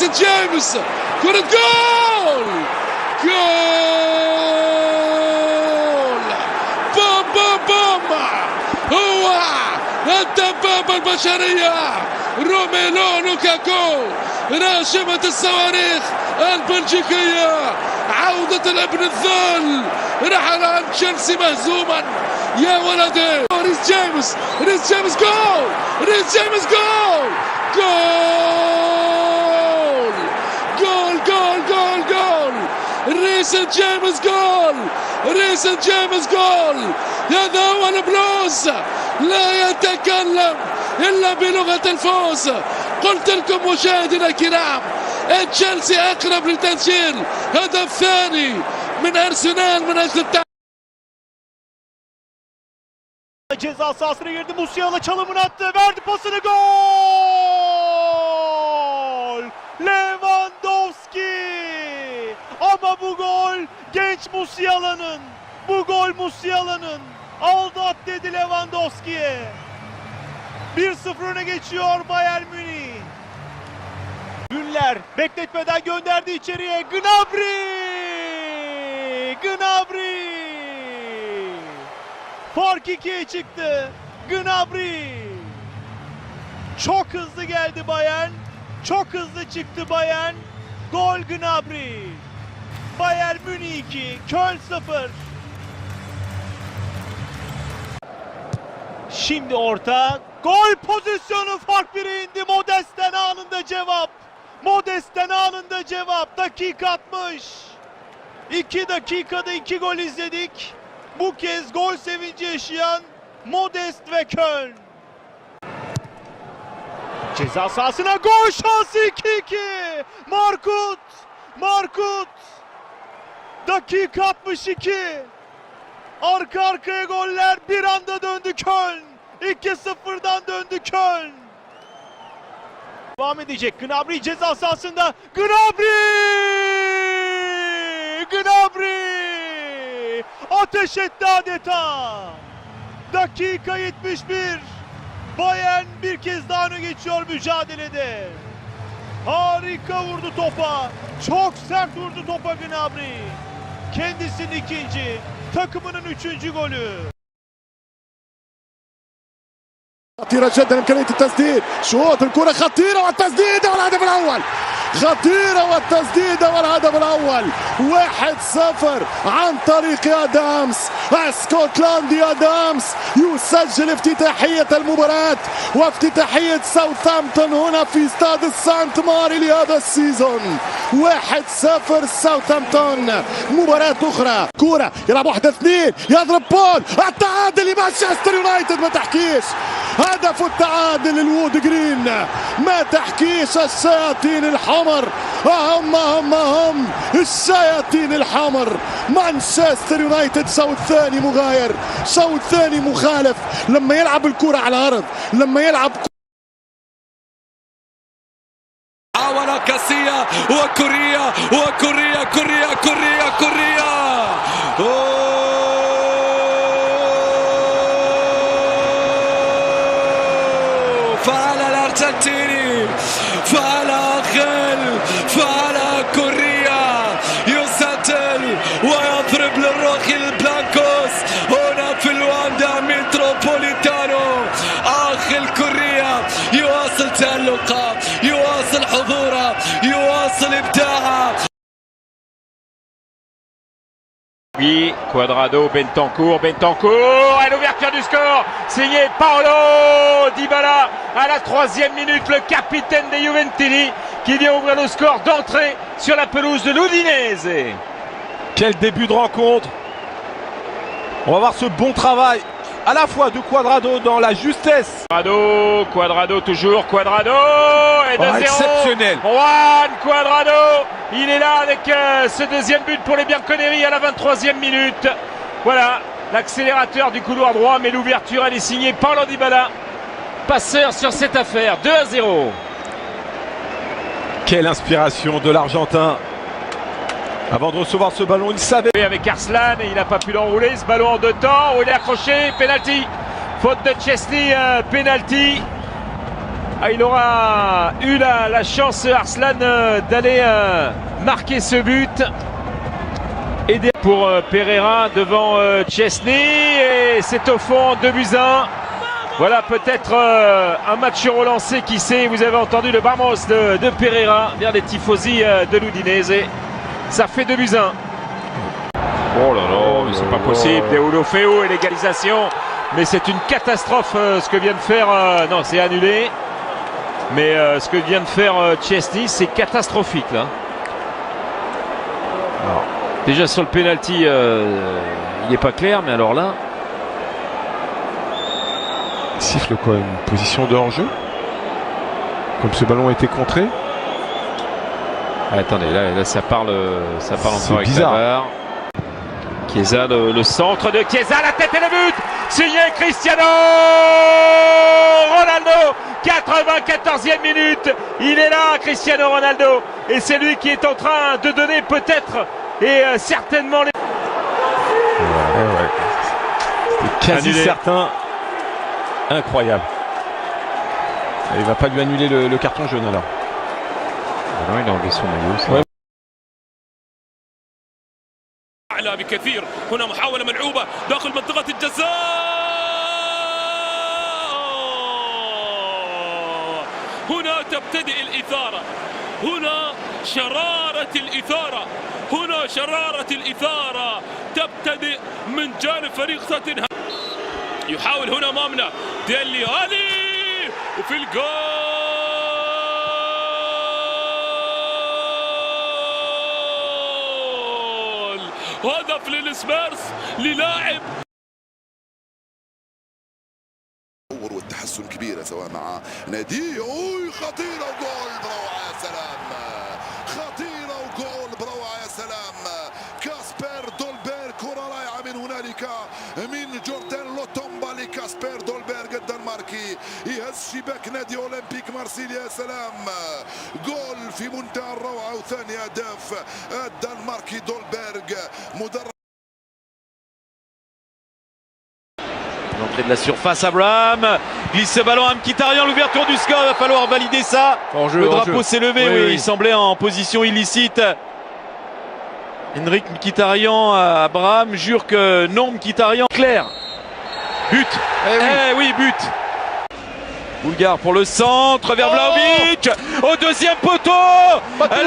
ريس جيمس، كرة جول، جول، بوم بوم بوم، هو الدبابة البشرية روميلو لوكاكو، راشمة الصواريخ البلجيكية، عودة الابن الذل، رحل عن تشيلسي مهزوما يا ولدي. ريس جيمس، ريس جيمس جول، ريس جيمس جول، جول، جول جول جول جول، ريس جيمس جول، ريس جيمس جول. هذا هو البلوز، لا يتكلم إلا بلغة الفوز. قلت لكم مشاهدينا الكرام، تشيلسي أقرب لتسجيل هدف ثاني من أرسنال من أجل ceza sahasına girdi. Musiala çalımını attı. Verdi pasını. Gol! Lewandowski! Ama bu gol genç Musiala'nın. Bu gol Musiala'nın. Aldı at dedi Lewandowski'ye. 1-0 öne geçiyor Bayern Münih. Müller bekletmeden gönderdi içeriye. Gnabry! Gnabry! Fark 2'ye çıktı. Gnabry. Çok hızlı geldi Bayern. Çok hızlı çıktı Bayern. Gol Gnabry. Bayern Münih 2, Köln 0. Şimdi orta. Gol pozisyonu, fark 1'e indi. Modest'ten anında cevap. Modest'ten anında cevap. Dakika 60. 2 dakikada 2 gol izledik. Bu kez gol sevinci yaşayan Modest ve Köln. Ceza sahasına gol şansı, 2-2. Markut. Markut. Dakika 62. Arka arkaya goller, bir anda döndü Köln. 2-0'dan döndü Köln. Devam edecek Gnabry ceza sahasında. Gnabry! Gnabry! Ateş etti adeta. Dakika 71. Bayern bir kez daha öne geçiyor mücadelede. Harika vurdu topa. Çok sert vurdu topa Gnabry. Kendisinin ikinci, takımının 3. golü. خطيرة جدا إمكانية التسديد، شوط الكرة خطيرة والتسديدة والهدف الأول، خطيرة والتسديدة والهدف الأول. 1-0 عن طريق آدامس، اسكتلندي آدامس يسجل افتتاحية المباراة وافتتاحية ساوثهامبتون هنا في استاد السانت ماري لهذا السيزون. 1-0 ساوثهامبتون. مباراة أخرى، كرة يلعب 1-2، يضرب بول، التعادل لمانشستر يونايتد. ما تحكيش هدف التعادل للوود جرين، ما تحكيش الشياطين الحمر. هم الشياطين الحمر. مانشستر يونايتد شوط ثاني مغاير، شوط ثاني مخالف. لما يلعب الكرة على الأرض، لما يلعب حاول كاسيا وكوريا وكوريا كوريا كوريا كوريا. فعل الأرجنتيني، فعل أخيل، فعل كوريا، يسجل ويضرب للروخي البلانكوس هنا في الواندا متروبوليتانو. أخيل كوريا يواصل تألقه، يواصل حضوره، يواصل إبداعه. Oui, Cuadrado, Bentancur et l'ouverture du score, signé Paulo Dybala à la 3e minute, le capitaine des Juventini qui vient ouvrir le score d'entrée sur la pelouse de l'Udinese. Quel début de rencontre. On va voir ce bon travail à la fois de Cuadrado dans la justesse. Cuadrado toujours, Cuadrado et 2-0. Exceptionnel. Juan Cuadrado, il est là avec ce deuxième but pour les Bianconeri à la 23e minute. Voilà, l'accélérateur du couloir droit, mais l'ouverture elle est signée Paulo Dybala, passeur sur cette affaire. 2-0. Quelle inspiration de l'Argentin. Avant de recevoir ce ballon, il savait. Avec Arslan, et il n'a pas pu l'enrouler, ce ballon en 2 temps, où il est accroché, penalty. Faute de Chesney, penalty. Ah, il aura eu la chance, Arslan, d'aller marquer ce but. Aider pour Pereira devant Chesney. Et c'est au fond 2-1. Voilà peut-être un match relancé, qui sait. Vous avez entendu le Vamos de Pereira vers les tifosi de l'Udinese. Ça fait 2-1. Oh là là, mais c'est pas possible. Deulofeu et l'égalisation. Mais c'est une catastrophe ce que vient de faire. Non, c'est annulé. Mais ce que vient de faire Chesney, c'est catastrophique là. Alors, déjà sur le penalty, il n'est pas clair, mais alors là. Il siffle quoi? Une position de hors-jeu? Comme ce ballon a été contré? Ah, attendez, là ça parle encore avec bizarre. Navarre. Chiesa, le centre de Chiesa, la tête et le but, signé Cristiano Ronaldo. 94e minute, il est là, Cristiano Ronaldo, et c'est lui qui est en train de donner peut-être et certainement les... Ouais. Quasi Annulé. certain. Incroyable. Il va pas lui annuler le carton jaune alors. Non, il a enlevé son maillot. Ouais. أعلى بكثير. هنا محاولة ملعوبة داخل منطقة الجزاء. هنا تبتدئ الإثارة. هنا شرارة الإثارة. هنا شرارة الإثارة تبتدئ من جانب فريق توتنهام. يحاول هنا مامنا ديلي علي وفي الجول. هدف للسبيرز للاعب والتحسن كبيرة سواء مع نادي خطيرة وجول بروعة يا سلام. خطيرة وجول بروعة يا سلام. كاسبر دولبيرغ كرة رائعة من هنالك من جوردان لوتومبا لكاسبر دولبيرغ الدنماركي يهز شباك نادي اولمبيك مارسيليا يا سلام. جول في منتهى الروعة وثاني هدف الدنماركي دولبيرغ مدرب. L'entrée de la surface, Abraham glisse ce ballon à Mkhitaryan, l'ouverture du score, il va falloir valider ça. Le drapeau s'est levé, oui, il semblait en position illicite. Henrik Mkhitaryan, Abraham jure que non, Mkhitaryan. Clair. But. Oui, but. Boulgare pour le centre vers Vlahovic. Au deuxième poteau.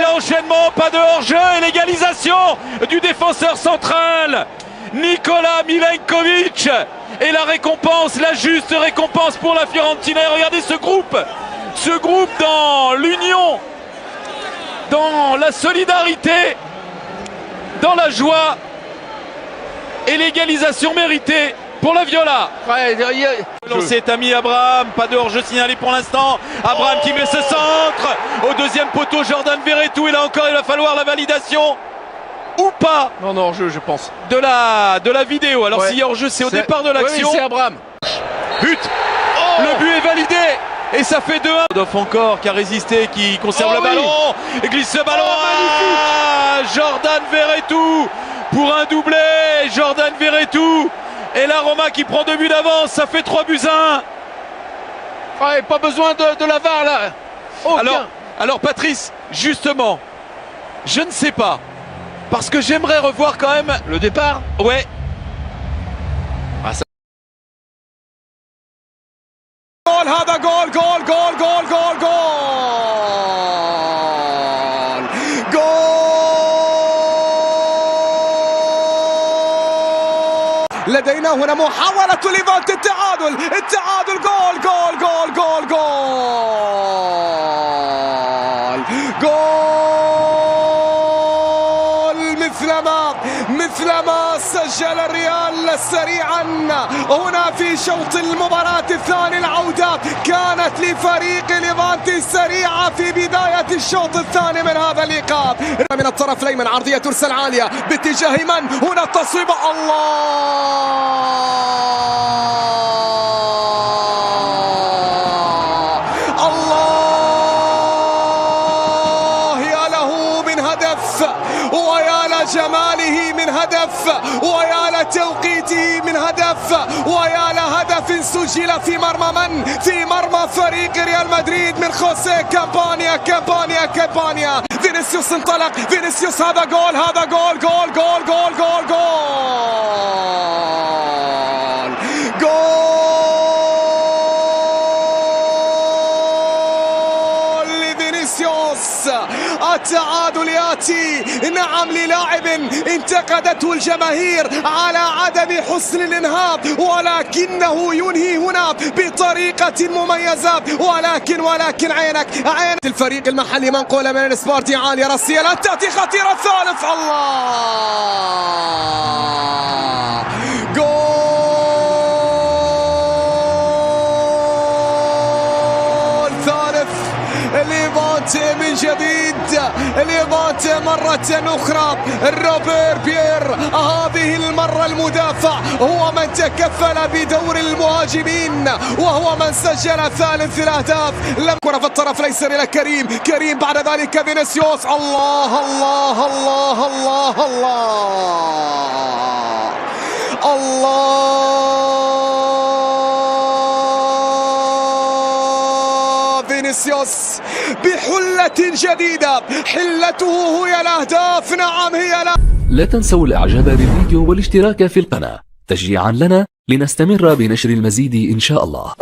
L'enchaînement, pas de hors-jeu et l'égalisation du défenseur central Nikola Milenkovic. Et la récompense, la juste récompense pour la Fiorentina. Et regardez ce groupe dans l'union, dans la solidarité, dans la joie et l'égalisation méritée pour la Viola. Lancé Tammy Abraham, pas de hors-jeu signalé pour l'instant. Abraham qui met ce centre au deuxième poteau, Jordan Verretou. Et là encore, il va falloir la validation. Ou pas. Non, hors-jeu, je pense. De la vidéo. Alors s'il y a hors-jeu, c'est au départ de l'action. Oui, c'est Abraham. But. Le but est validé. Et ça fait 2-1. Rodolphe encore qui a résisté, qui conserve le ballon. Et glisse ce ballon à Jordan Verretou pour un doublé. Jordan Verretou. Et la Roma qui prend 2 buts d'avance. Ça fait 3-1. Pas besoin de la VAR là. Alors Patrice, justement, je ne sais pas. Parce que j'aimerais revoir quand même Le départ. Ouais. جول هذا جول جول جول جول جول جول جول. لدينا هنا محاولة ليفانتي التعادل جول جول جول جول جول جول مثلما سجل الريال سريعا هنا في شوط المباراة الثاني. العودة كانت لفريق ليفانتي سريعة في بداية الشوط الثاني من هذا اللقاء. من الطرف الأيمن عرضية ترسل عالية باتجاه من هنا التصويب. الله يا له من هدف، ويا لجماله من هدف، ويا لتوقيته من هدف، ويا لهدف سجل في مرمى من؟ في مرمى فريق ريال مدريد من خوسيه كامبانيا. فينيسيوس انطلق، فينيسيوس هذا جول، هذا جول، جول جول جول جول جول جول لفينيسيوس. التعادل ياتي نعم للاعب انتقدته الجماهير على عدم حسن الانهاء، ولكنه ينهي هنا بطريقة مميزة. ولكن عينك الفريق المحلي منقولة من السبورتي عالية راسية، لا تأتي خطيرة. الثالث، الله، جول ثالث ليفانتي من جديد، ليفانتي مرة أخرى. روبير بيير هذه المرة المدافع هو من تكفل بدور المهاجمين، وهو من سجل ثالث الأهداف. لم كرة في الطرف الأيسر إلى كريم بعد ذلك فينيسيوس. الله الله الله الله الله الله. فينيسيوس بحلة جديدة، حلته هي الأهداف. نعم هي لا تنسوا الإعجاب بالفيديو والاشتراك في القناة تشجيعا لنا لنستمر بنشر المزيد إن شاء الله.